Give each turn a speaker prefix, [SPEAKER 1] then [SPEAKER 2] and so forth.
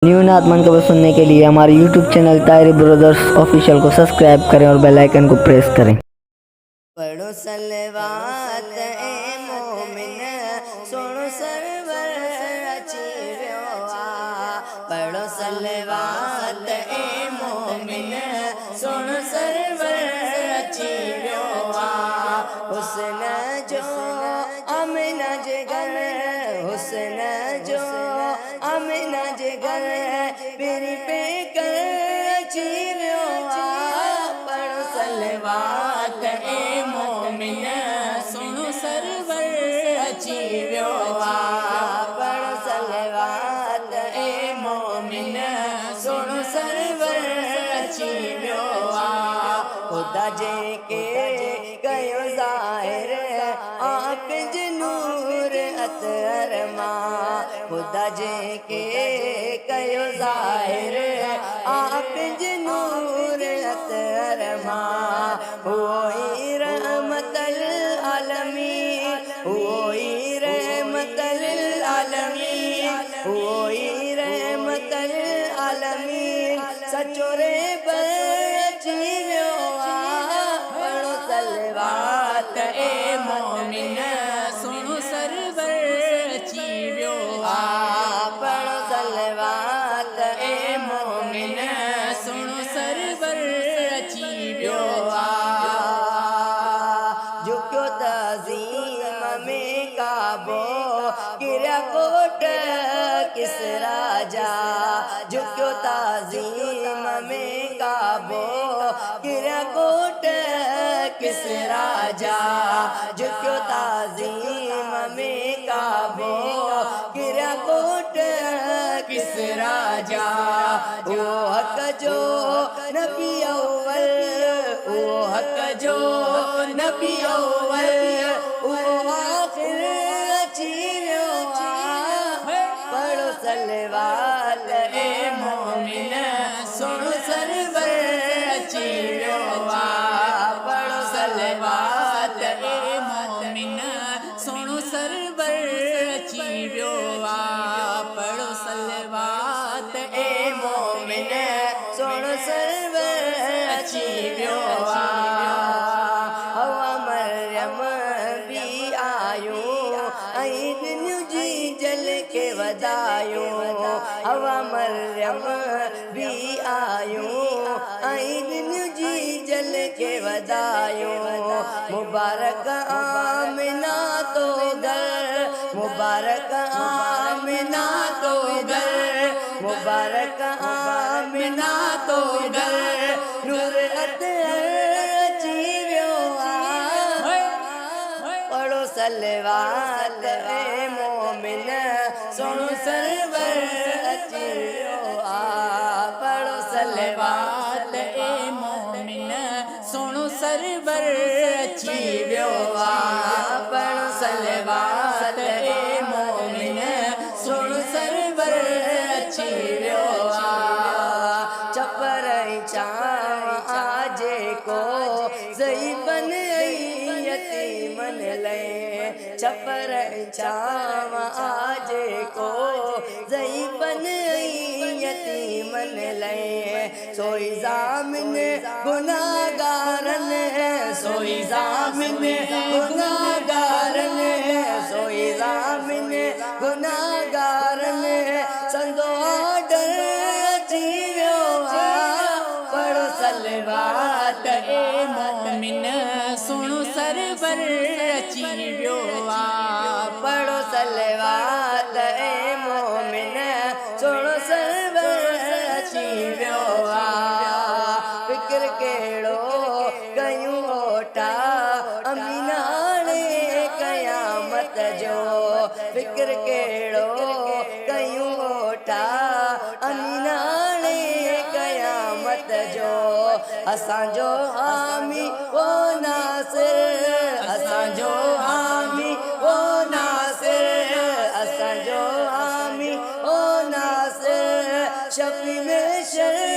[SPEAKER 1] New नाथ मंतव्य सुनने के लिए हमारे YouTube चैनल तायरी ब्रदर्स ऑफिशियल को सब्सक्राइब करें और बेल आइकन को प्रेस करें।
[SPEAKER 2] पढ़ो सलवात ए मोमिन सुनो सरवर अची वियो आ। पढ़ो सलवात ए मोमिन सुनो सरवर अची वियो आ। हुस्न जो आमिना जे घर, हुस्न जो आमिना जे घर पेरी पे कर अची वियो आ। पढ़ो सलवात ए मोमिन सुनो सरवर अची वियो आ। पढ़ो सलवात ए मोमिन सुनो सरवर अची वियो आ। खुदा जे के कयो ज़ाहिर आँख जे नूर अतर मां। खुदा जे के कयो ज़ाहिर आँख जे नूर अतर मां। हुई रहमतल आलमीन, हुई रहमतल आलमीन, हुई रहमतल आलमीन। सचो रे अची वियो आ। पढ़ो सलवात ए मोमिन सुनो सरवर अची वियो आ। पढ़ो सलवात ए मोमिन सुनो सरवर अची वियो आ। झुकियो तज़ीम में काबो किरिया कोट किसरा जा। झुकियो तज़ीम में काबो किरिया कोट किसरा जा। झुकियो तज़ीम में काबो किरिया कोट किसरा जा। ओ हक जो नबी अव्वल, ओ हक जो नबी अव्वल, ओ आखिर अची वियो आ। पढ़ो सलवात ए मोमिन सुनो सरवर अची वियो आ। पढ़ो सलवात ए मोमिन सुनो सरवर अची वियो आ। पढ़ो सलवात ए मोमिन सुनो सरवर अची वियो आ। हवा मरियम भी आयो ऐं दुनिया जी जल के वधायो। हवा मरियम भी आयो ऐं दुनिया जी जल के वधायो। मुबारक आमिना तो घर, मुबारक आमिना तो घर, मुबारक आमिना तो घर। नूर अची वियो आ। पढ़ो सलवात ए मोमिन सुनो सरवर अची वियो आ। पढ़ो सलवात ए मोमिन सुनो सरवर अची वियो आ। पढ़ो सलवात ए मोमिन सुनो सरवर अची वियो आ। चपर चाव आजे को ज़ईफ़न यतीमन ले। चपर चाव आजे को ज़ईफ़न यतीमन ले। सोई ज़ामिन गुनाहगारन, सोई ज़ामिन गुनाहगारन, सोई ज़ामिन गुनाहगारन। संदो ऑर्डर अची वियो आ। पढ़ो सलवात ए मोमिन सुनो सरवर अची वियो आ। पढ़ो सलवात ए मोमिन सुनो सरवर अची वियो आ। फिक्र कहिड़ो कयूं ओटा अमीना ने क़यामत जो। फिक्र कहिड़ो कयूं ओटा अमीना ने क़यामत जो। असांजो हामी ओ नासिर, असांजो हामी ओ नासिर, असांजो हामी ओ नासिर। शफ़ी में शर